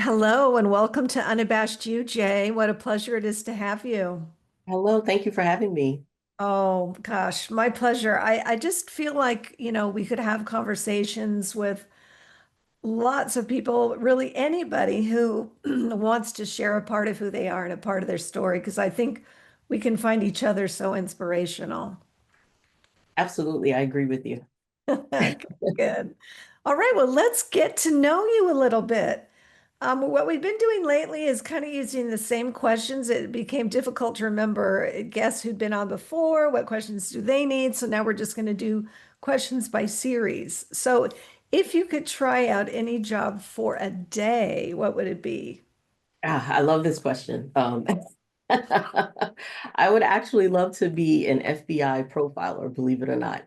Hello and welcome to Unabashed You, Jay. What a pleasure it is to have you. Hello, thank you for having me. Oh gosh, my pleasure. I just feel like, we could have conversations with lots of people, really anybody who wants to share a part of who they are and a part of their story, because I think we can find each other so inspirational. Absolutely, I agree with you. Good. All right, well, let's get to know you a little bit. What we've been doing lately is kind of using the same questions. It became difficult to remember guests who'd been on before. What questions do they need? So now we're just going to do questions by series. So if you could try out any job for a day, what would it be? I love this question. I would actually love to be an FBI profiler, believe it or not.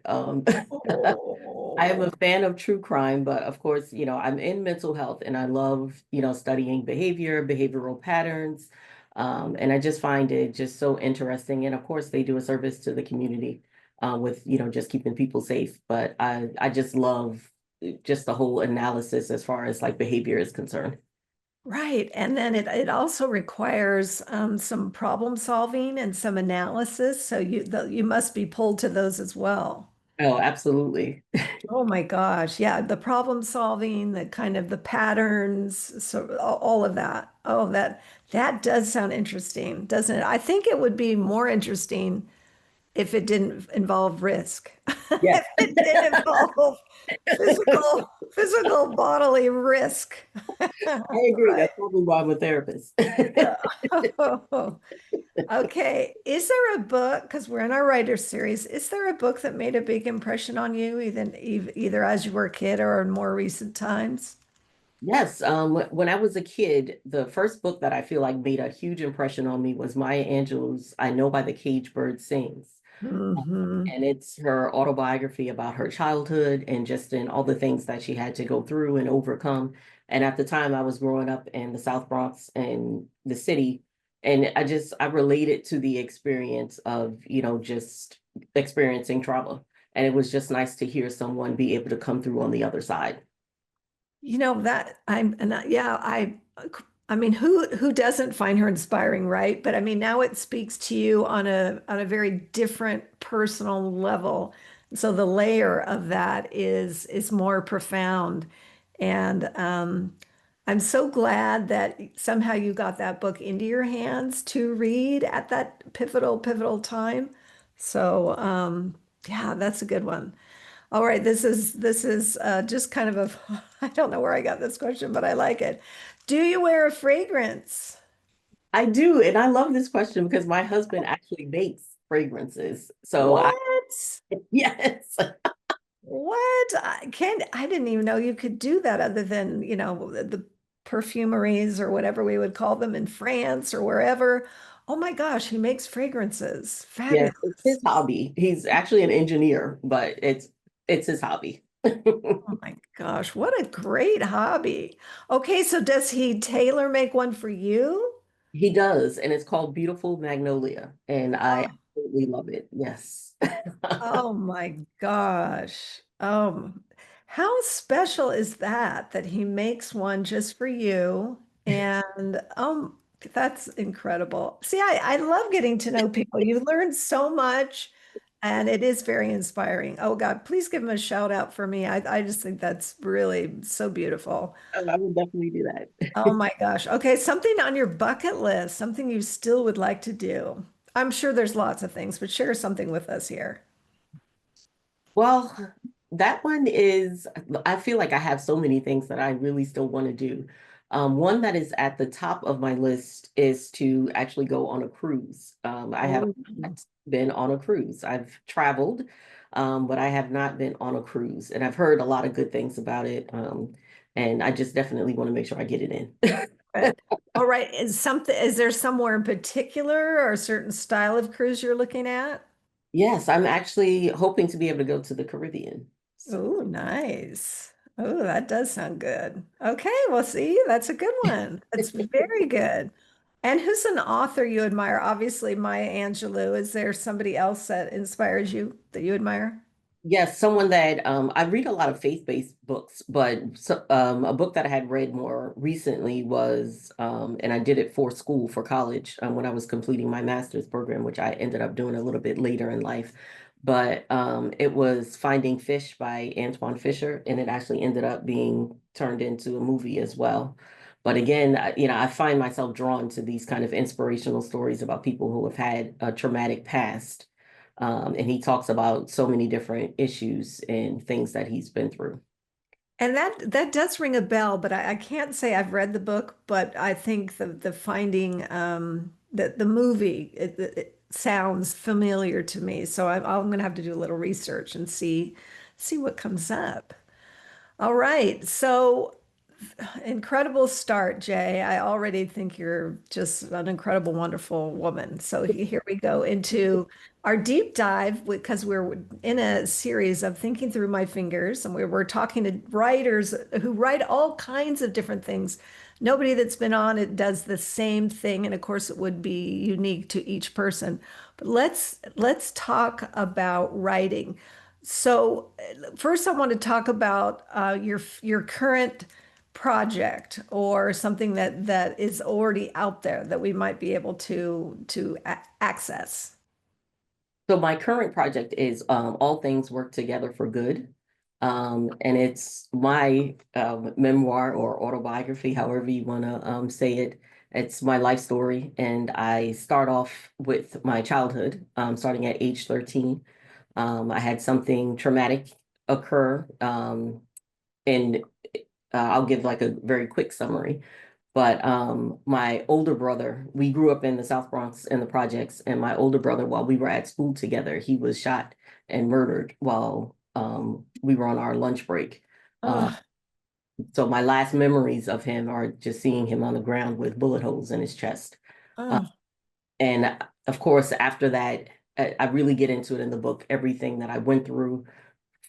I am Oh, a fan of true crime, but of course, I'm in mental health and I love, studying behavior, behavioral patterns. And I just find it just so interesting. And of course, they do a service to the community with, just keeping people safe. But I just love just the whole analysis as far as like behavior is concerned. right. And then it also requires some problem solving and some analysis. So you must be pulled to those as well. Oh, absolutely. Oh my gosh. Yeah, the problem solving, the kind of the patterns, so all of that. Oh, that does sound interesting, doesn't it? I think it would be more interesting if it didn't involve risk. Yes. If it did involve physical bodily risk. I agree. Right. That's probably why I'm a therapist. Okay. Is there a book, because we're in our writer series, is there a book that made a big impression on you, either as you were a kid or in more recent times? Yes, when I was a kid, the first book that I feel like made a huge impression on me was Maya Angelou's I Know by the Cage Bird Sings. Hmm. And it's her autobiography about her childhood and just in all the things that she had to go through and overcome. And at the time, I was growing up in the South Bronx and the city, and I related to the experience of, just experiencing trauma. And it was just nice to hear someone be able to come through on the other side. That I'm and yeah, I mean who doesn't find her inspiring, right? But I mean now it speaks to you on a very different personal level. So the layer of that is more profound. And I'm so glad that somehow you got that book into your hands to read at that pivotal time. So yeah, that's a good one. All right, this is just kind of a I don't know where I got this question, but I like it. Do you wear a fragrance? I do, and I love this question because my husband actually makes fragrances. What? Yes. What? I didn't even know you could do that other than, the perfumeries or whatever we would call them in France or wherever. Oh my gosh, he makes fragrances. Yes, it's his Fabulous. hobby. He's actually an engineer, but it's his hobby. Oh my gosh, what a great hobby. Okay, so does he tailor make one for you? He does, and it's called Beautiful Magnolia, and I absolutely love it. Yes. Oh my gosh. How special is that he makes one just for you? And that's incredible. See, I love getting to know people. You learn so much and it is very inspiring. Oh God, please give him a shout out for me. I just think that's really so beautiful. I would definitely do that. Oh my gosh. Okay, something on your bucket list, something you still would like to do. I'm sure there's lots of things, but share something with us here. Well, that one is, I feel like I have so many things that I really still want to do. One that is at the top of my list is to actually go on a cruise. I have Oh. not been on a cruise. I've traveled, but I have not been on a cruise, and I've heard a lot of good things about it. And I just definitely want to make sure I get it in. Right. All right. Is there somewhere in particular or a certain style of cruise you're looking at? Yes, I'm actually hoping to be able to go to the Caribbean. So, Oh, nice. Oh, that does sound good. Okay, well, see, that's a good one. That's very good. And who's an author you admire? Obviously, Maya Angelou. Is there somebody else that inspires you that you admire? Yes, someone that I read a lot of faith-based books, but a book that I had read more recently was and I did it for school for college when I was completing my master's program, which I ended up doing a little bit later in life. But it was Finding Fish by Antoine Fisher, and it actually ended up being turned into a movie as well. But again, I find myself drawn to these kind of inspirational stories about people who have had a traumatic past, and he talks about so many different issues and things that he's been through. And that does ring a bell, but I can't say I've read the book, but I think the finding the movie it sounds familiar to me. So I'm going to have to do a little research and see what comes up. All right. So incredible start, Jay. I already think you're just an incredible, wonderful woman. So here we go into our deep dive because we're in a series of thinking through my fingers, and we're talking to writers who write all kinds of different things. Nobody that's been on it does the same thing, and of course, it would be unique to each person. But let's talk about writing. So first, I want to talk about your current project or something that is already out there that we might be able to access. So my current project is All Things Work Together for Good. And it's my memoir or autobiography, however you want to say it. It's my life story. And I start off with my childhood, starting at age 13. I had something traumatic occur. And I'll give like a very quick summary. But my older brother, we grew up in the South Bronx in the projects, and my older brother, while we were at school together, he was shot and murdered while we were on our lunch break. Uh, Oh, so my last memories of him are just seeing him on the ground with bullet holes in his chest. Uh, oh, and of course, after that, I really get into it in the book, everything that I went through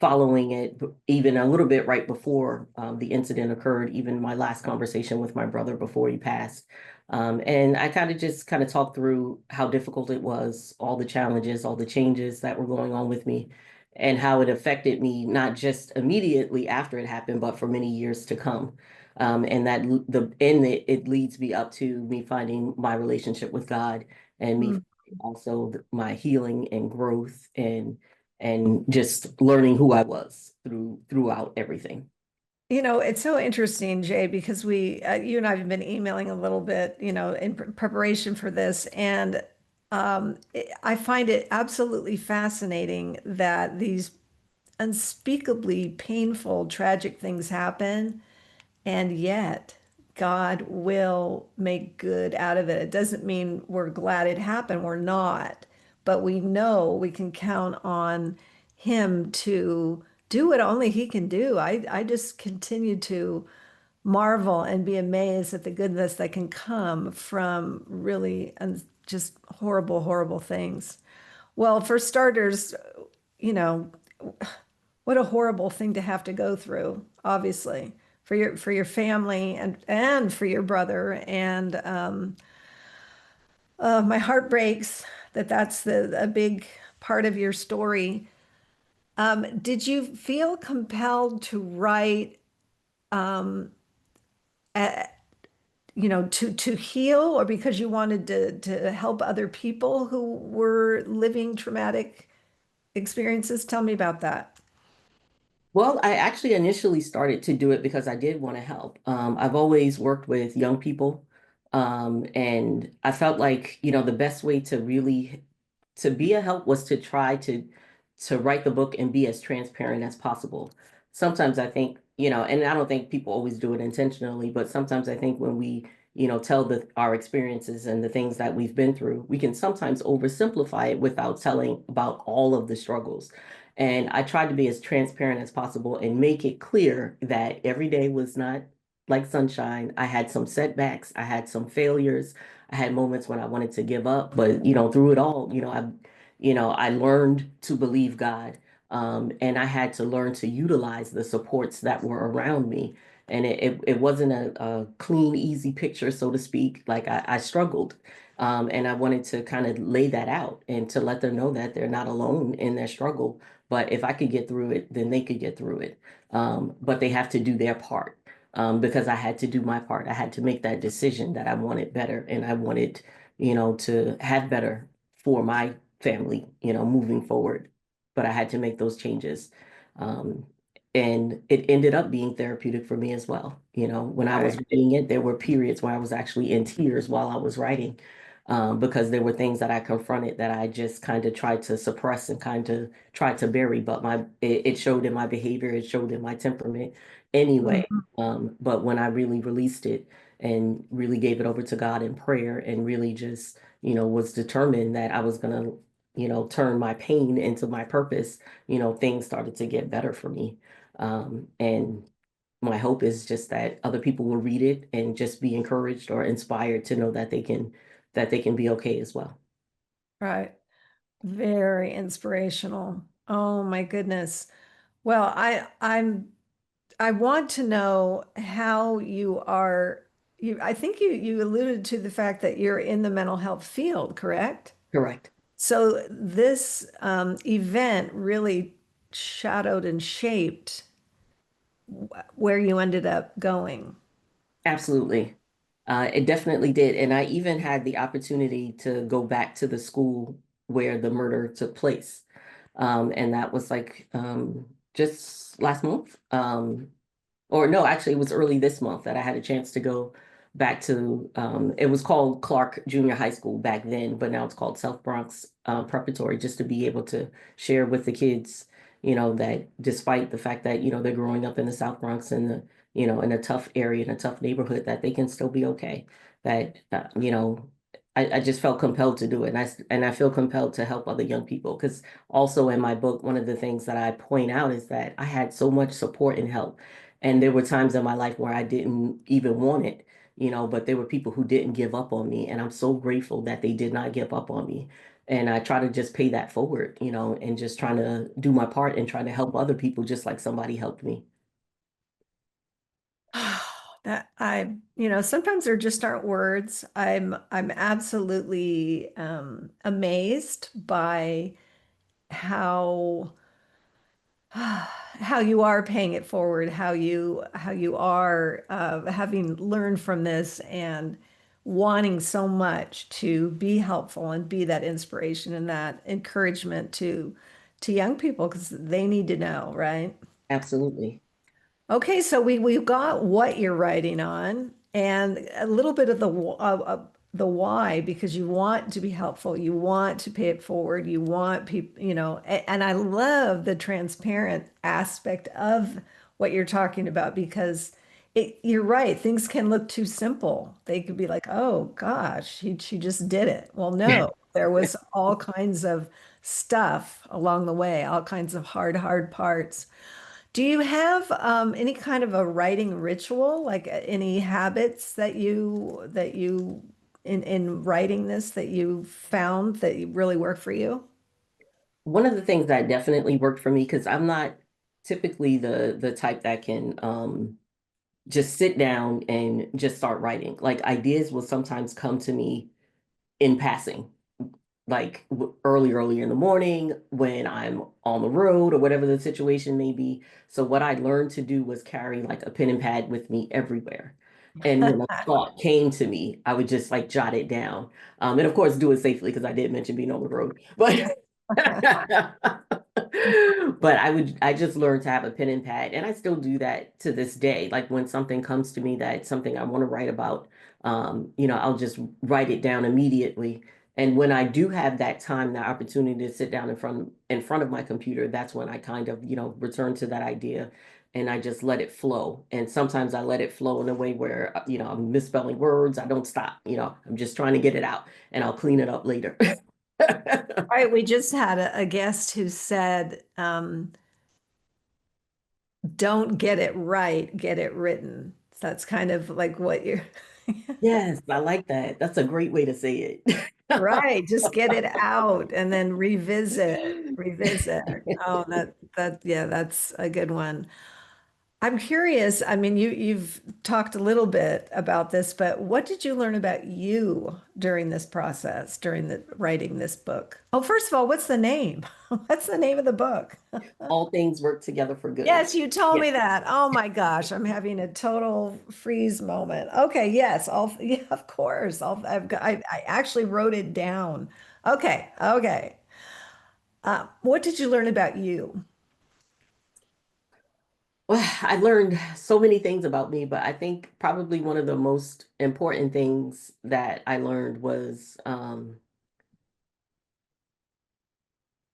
following it, even a little bit right before the incident occurred, even my last conversation with my brother before he passed. And I kind of talked through how difficult it was, all the challenges, all the changes that were going on with me, and how it affected me, not just immediately after it happened, but for many years to come. And that the end it leads me up to me finding my relationship with God and me mm. also my healing and growth and just learning who I was throughout everything. It's so interesting, Jay, because you and I have been emailing a little bit, in preparation for this, and I find it absolutely fascinating that these unspeakably painful, tragic things happen. And yet, God will make good out of it. It doesn't mean we're glad it happened. We're not. But we know we can count on Him to do what only He can do. I just continue to marvel and be amazed at the goodness that can come from really just horrible, horrible things. Well, for starters, you know, what a horrible thing to have to go through, obviously, for your family and for your brother. And my heart breaks that that's a big part of your story. Did you feel compelled to write, um, a, to heal, or because you wanted to help other people who were living traumatic experiences? Tell me about that. Well, I actually initially started to do it because I did want to help. I've always worked with young people, and I felt like, the best way to really to be a help was to try to write the book and be as transparent as possible. Sometimes I think, and I don't think people always do it intentionally, but sometimes I think when we, tell our experiences and the things that we've been through, we can sometimes oversimplify it without telling about all of the struggles. And I tried to be as transparent as possible and make it clear that every day was not like sunshine. I had some setbacks, I had some failures, I had moments when I wanted to give up, but through it all, I learned to believe God. And I had to learn to utilize the supports that were around me. And it wasn't a clean, easy picture, so to speak. Like I struggled. And I wanted to kind of lay that out and to let them know that they're not alone in their struggle, but if I could get through it, then they could get through it. But they have to do their part, because I had to do my part. I had to make that decision that I wanted better and I wanted, to have better for my family, moving forward. But I had to make those changes. Um, and it ended up being therapeutic for me as well. When I was Right. reading it, there were periods where I was actually in tears while I was writing, because there were things that I confronted that I just kind of tried to suppress and kind of tried to bury, but it showed in my behavior, it showed in my temperament anyway. Mhm. But when I really released it and really gave it over to God in prayer and really just, was determined that I was gonna, turn my pain into my purpose, things started to get better for me. And my hope is just that other people will read it and just be encouraged or inspired to know that they can be okay as well. Right. Very inspirational. Oh my goodness. Well, I want to know how I think you alluded to the fact that you're in the mental health field, correct? Correct. So this event really shadowed and shaped where you ended up going. Absolutely. It definitely did. And I even had the opportunity to go back to the school where the murder took place. And that was like, just last month. Or no, actually, it was early this month that I had a chance to go back to. It was called Clark Junior High School back then, but now it's called South Bronx Preparatory, just to be able to share with the kids, that despite the fact that, they're growing up in the South Bronx and in a tough area, in a tough neighborhood, that they can still be okay. That, I just felt compelled to do it. And I feel compelled to help other young people because also in my book, one of the things that I point out is that I had so much support and help. And there were times in my life where I didn't even want it, but there were people who didn't give up on me. And I'm so grateful that they did not give up on me. And I try to just pay that forward, and just trying to do my part and trying to help other people just like somebody helped me. That sometimes there just aren't words. I'm absolutely amazed by how how you are paying it forward, how you are having learned from this and wanting so much to be helpful and be that inspiration and that encouragement to young people because they need to know, right? Absolutely. Okay, so we've got what you're writing on and a little bit of the why because you want to be helpful, you want to pay it forward, you want people, and I love the transparent aspect of what you're talking about because you're right, things can look too simple. They could be like, oh gosh, she just did it. Well, no, there was all kinds of stuff along the way, all kinds of hard parts. Do you have any kind of a writing ritual, like any habits that you in writing this that you found that really work for you? One of the things that definitely worked for me, because I'm not typically the type that can just sit down and just start writing. Like ideas will sometimes come to me in passing, like early in the morning when I'm on the road or whatever the situation may be. So what I learned to do was carry like a pen and pad with me everywhere. And when a thought came to me, I would just like jot it down. And of course, do it safely because I did mention being on the road. But but I just learned to have a pen and pad, and I still do that to this day. Like when something comes to me that's something I want to write about, I'll just write it down immediately. And when I do have that time, the opportunity to sit down in front of my computer, that's when I kind of, return to that idea and I just let it flow. And sometimes I let it flow in a way where, I'm misspelling words. I don't stop, I'm just trying to get it out and I'll clean it up later. All right, we just had a guest who said, "Don't get it right, get it written." So that's kind of like what you're Yes, I like that. That's a great way to say right. Just get it out and then revisit. Oh, yeah, that's a good one. I'm curious. I mean, you've talked a little bit about this, but what did you learn about you during this process, during the writing this book? Oh, first of all, what's the name? What's the name of the book? All things work together for good. Yes, you told Yeah, me that. Oh my gosh, I'm having a total freeze moment. Okay, yes, I'll, yeah, of course. I actually wrote it down. Okay, okay. What did you learn about you? well, I learned so many things about me, but I think probably one of the most important things that I learned was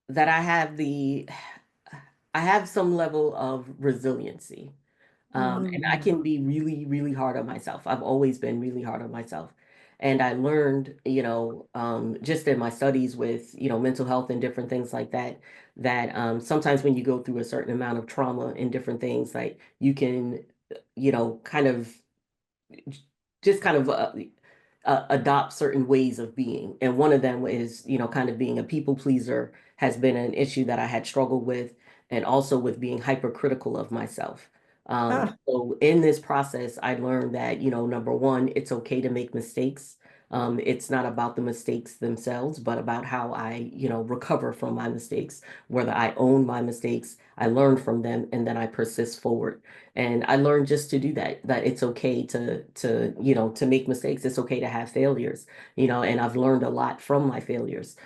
that I have some level of resiliency. And I Mm. can be really, really hard on myself. I've always been really hard on myself. And I learned, just in my studies with, mental health and different things like that, that sometimes when you go through a certain amount of trauma and different things, like you can, kind of just kind of adopt certain ways of being. And one of them is, kind of being a people pleaser has been an issue that I had struggled with, and also with being hypercritical of myself. Ah, So in this process, I learned that, number one, it's okay to make mistakes. It's not about the mistakes themselves, but about how I, recover from my mistakes, whether I own my mistakes, I learn from them, and then I persist forward. And I learned just to do that, that it's okay to make mistakes. It's okay to have failures, and I've learned a lot from my failures.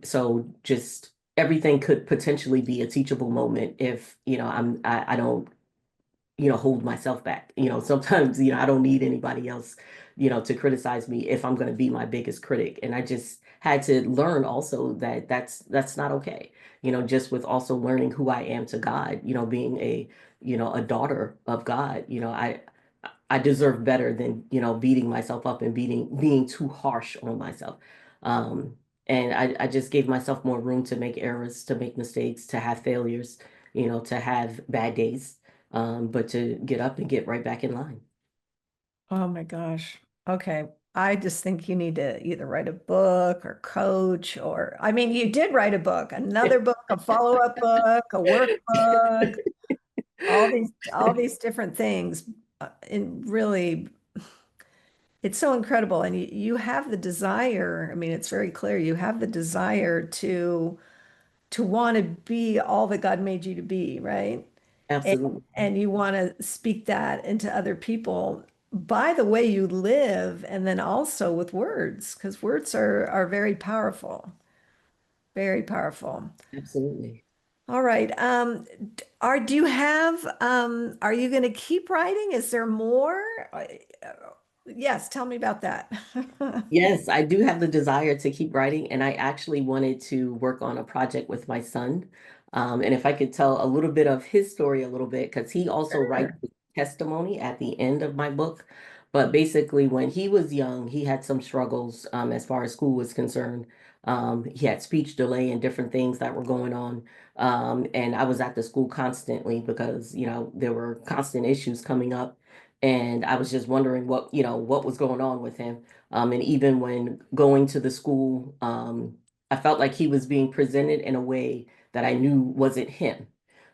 So just everything could potentially be a teachable moment if, I don't, hold myself back. Sometimes, I don't need anybody else, to criticize me if I'm going to be my biggest critic. And I just had to learn also that that's not okay. Just with also learning who I am to God, being a daughter of God, I deserve better than, beating myself up and being too harsh on myself. Um, and I just gave myself more room to make errors, to make mistakes, to have failures, to have bad days, but to get up and get right back in line. oh my gosh. Okay. I just think you need to either write a book or coach, or, I mean, you did write a book, another book, a follow-up book, a workbook, all these different things. And really, it's so incredible. And you have the desire. I mean, it's very clear you have the desire to want to be all that God made you to be, right? And, Absolutely. and you want to speak that into other people by the way you live, and then also with words, because words are very powerful, very powerful. Absolutely. All right. Do you have, are you going to keep writing? Is there more? Yes, tell me about that. Yes, I do have the desire to keep writing, and I actually wanted to work on a project with my son. And if I could tell a little bit of his story a little bit, because he also writes Sure. the testimony at the end of my book. But basically, when he was young, he had some struggles as far as school was concerned. He had speech delay and different things that were going on. And I was at the school constantly because, there were constant issues coming up. And I was just wondering what was going on with him. And even when going to the school, I felt like he was being presented in a way that I knew wasn't him.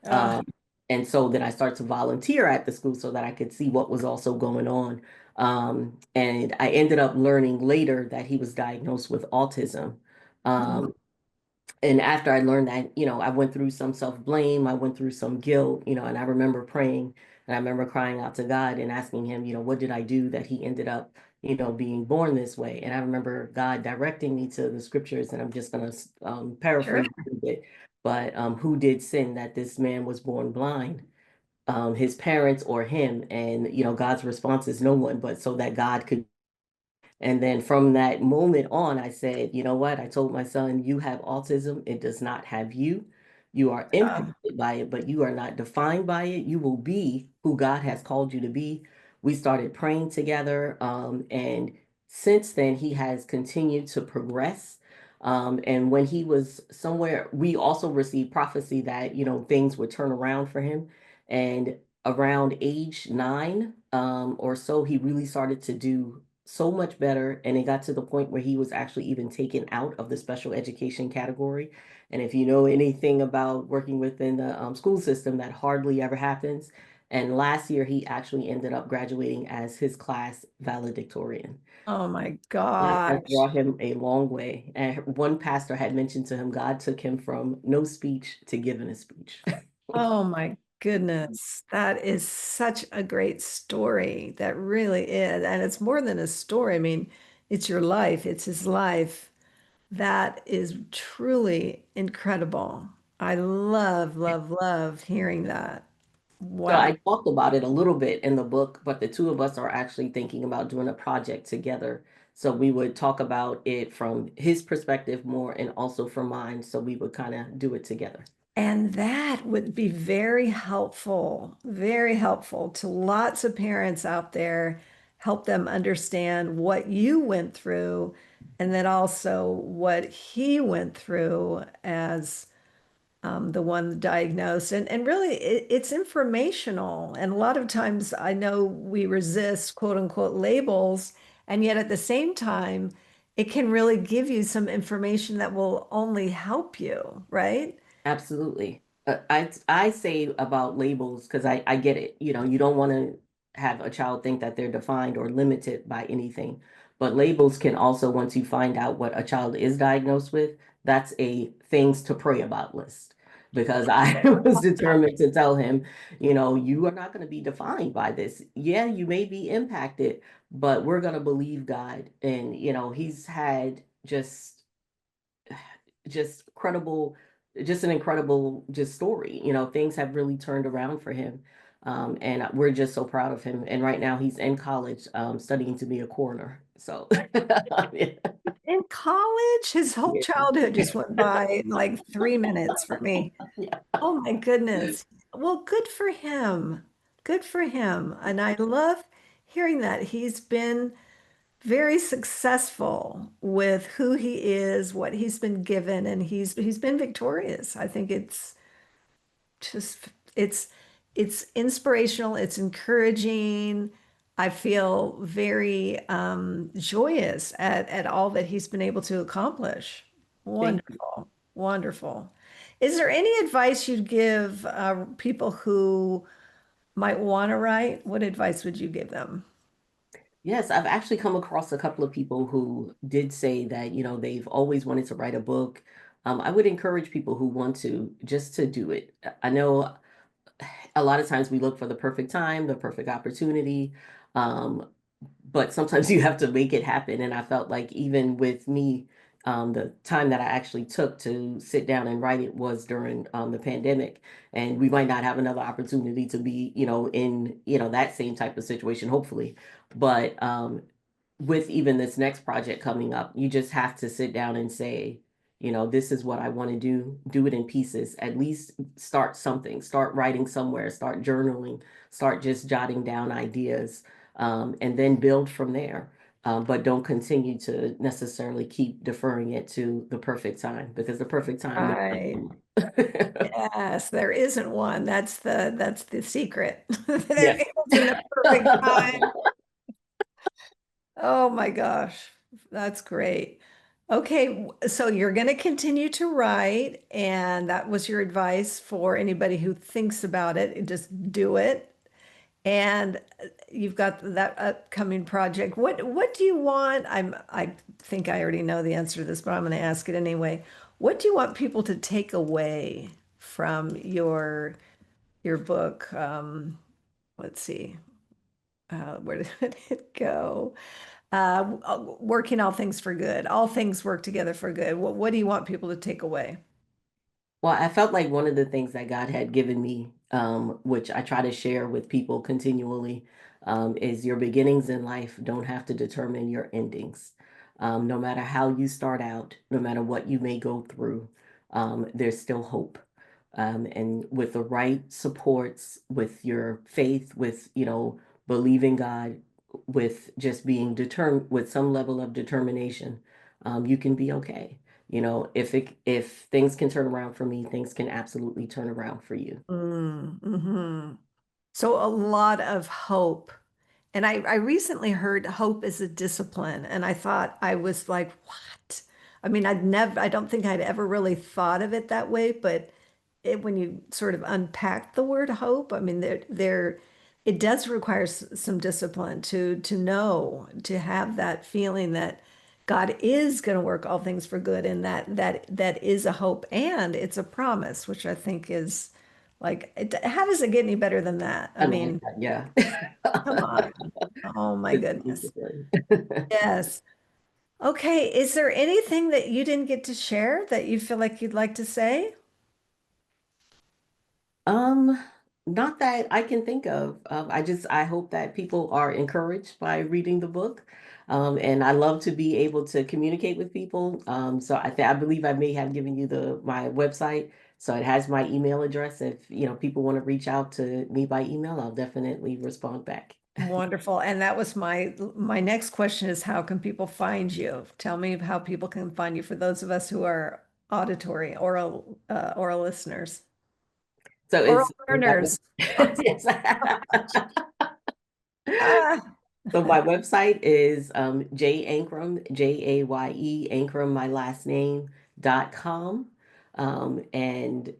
Uh, Um, and so then I started to volunteer at the school so that I could see what was also going on. And I ended up learning later that he was diagnosed with autism. mm, Um, and after I learned that, I went through some self-blame, I went through some guilt, and I remember praying and I remember crying out to God and asking him, what did I do that he ended up, being born this way? And I remember God directing me to the scriptures, and I'm just going to sure. paraphrase a little bit, but who did sin that this man was born blind? His parents or him? And, God's response is no one, but so that God could. And then from that moment on, I said, you know what? I told my son, you have autism. It does not have you. You are Uh, impacted by it, but you are not defined by it. You will be who God has called you to be. We started praying together. And since then, he has continued to progress. And when he was somewhere, we also received prophecy that, things would turn around for him. And around age 9, or so, he really started to do so much better. And it got to the point where he was actually even taken out of the special education category. And if you know anything about working within the school system, that hardly ever happens. And last year, he actually ended up graduating as his class valedictorian. Oh my That has gosh. brought him a long way. And one pastor had mentioned to him, God took him from no speech to giving a speech. Oh my goodness. That is such a great story. That really is. And it's more than a story. I mean, it's your life, it's his life. That is truly incredible. I love, love, love hearing that. So Wow. I talked about it a little bit in the book, but the two of us are actually thinking about doing a project together. So we would talk about it from his perspective more and also from mine. So we would kind of do it together. And that would be very helpful to lots of parents out there. Help them understand what you went through and then also what he went through as the one diagnosed. And really, it's informational. And a lot of times I know we resist quote unquote labels, and yet at the same time, it can really give you some information that will only help you, right? Absolutely. I say about labels because I get it. You know, you don't want to have a child think that they're defined or limited by anything. But labels can also, once you find out what a child is diagnosed with, that's a things to pray about list. Because I was determined to tell him, you are not going to be defined by this. Yeah, you may be impacted, but we're going to believe God. And, he's had just credible, just an incredible just story. Things have really turned around for him. And we're just so proud of him. And right now he's in college, studying to be a coroner. So yeah. In college, his whole Yeah. childhood just went by in like 3 minutes for me. Yeah. Oh my goodness. Well, good for him. Good for him. And I love hearing that he's been very successful with who he is, what he's been given, and he's been victorious. I think just it's it's inspirational, it's encouraging. I feel very joyous at all that he's been able to accomplish. Thank you. Wonderful, wonderful. Is there any advice you'd give people who might want to write? What advice would you give them? Yes, I've actually come across a couple of people who did say that, they've always wanted to write a book. I would encourage people who want to just to do it. I know a lot of times we look for the perfect time, the perfect opportunity. Um, but sometimes you have to make it happen. And I felt like even with me, the time that I actually took to sit down and write it was during the pandemic. And we might not have another opportunity to be, in, that same type of situation, hopefully. But with even this next project coming up, you just have to sit down and say, this is what I want to do it in pieces. At least start something, start writing somewhere, start journaling, start just jotting down ideas, and then build from there. But don't continue to necessarily keep deferring it to the perfect time because the perfect time will Right. come. Yes, there isn't one. That's the secret. There Yes. isn't a perfect time. Oh my gosh, that's great. Okay, so you're going to continue to write, and that was your advice for anybody who thinks about it. Just do it. And you've got that upcoming project. What do you want? I think I already know the answer to this, but I'm going to ask it anyway. What do you want people to take away from your book? Let's see. Where did it go? Working all things for good. All things work together for good. What do you want people to take away? Well, I felt like one of the things that God had given me, which I try to share with people continually, is your beginnings in life don't have to determine your endings. No matter how you start out, no matter what you may go through, there's still hope. And with the right supports, with your faith, with, believing God, with just being determined, with some level of determination, you can be okay. If things can turn around for me, things can absolutely turn around for you. Mm-hmm. So a lot of hope. And I recently heard hope is a discipline. And I thought I was like, what? I mean, I don't think I'd ever really thought of it that way, but when you sort of unpack the word hope, I mean, it does require some discipline to know, to have that feeling that God is going to work all things for good, and that is a hope and it's a promise, which I think is like, how does it get any better than that? I I like mean, that. Yeah. come on. Oh my It's goodness. discipline. Yes. Okay. Is there anything that you didn't get to share that you feel like you'd like to say? Um, Not that I can think of. I hope that people are encouraged by reading the book. And I love to be able to communicate with people. So I believe I may have given you my website. So it has my email address. If people want to reach out to me by email, I'll definitely respond back. Wonderful. And that was my next question is how can people find you? Tell me how people can find you for those of us who are auditory oral listeners. So Oral it's learners. yes. Ah, So my website is Jaye Ancruem, Jaye Ancruem, my last name .com. And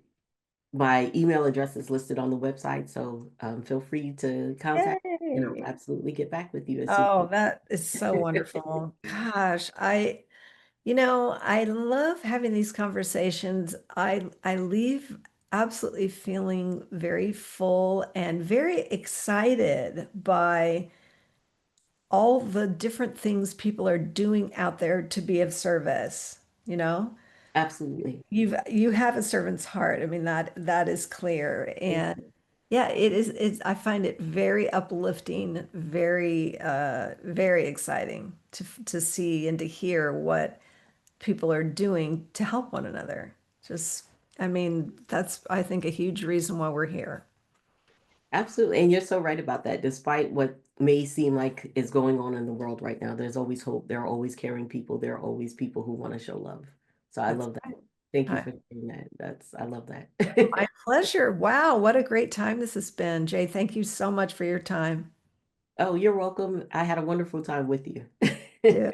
my email address is listed on the website. So feel free to contact me and I'll yay. absolutely get back with you as soon Oh, as. that is so wonderful. Gosh, I love having these conversations. I leave absolutely feeling very full and very excited by all the different things people are doing out there to be of service, you know? Absolutely. You have a servant's heart. I mean, that is clear. Thank And you. yeah, I find it very uplifting, very exciting to see and to hear what people are doing to help one another. Just, I mean, that's, I think, a huge reason why we're here. Absolutely. And you're so right about that. Despite what may seem like is going on in the world right now, there's always hope. There are always caring people. There are always people who want to show love. So I That's love that. Thank you right. for doing that. I love My that. pleasure. Wow, what a great time this has been. Jay, thank you so much for your time. Oh, you're welcome. I had a wonderful time with you. Too.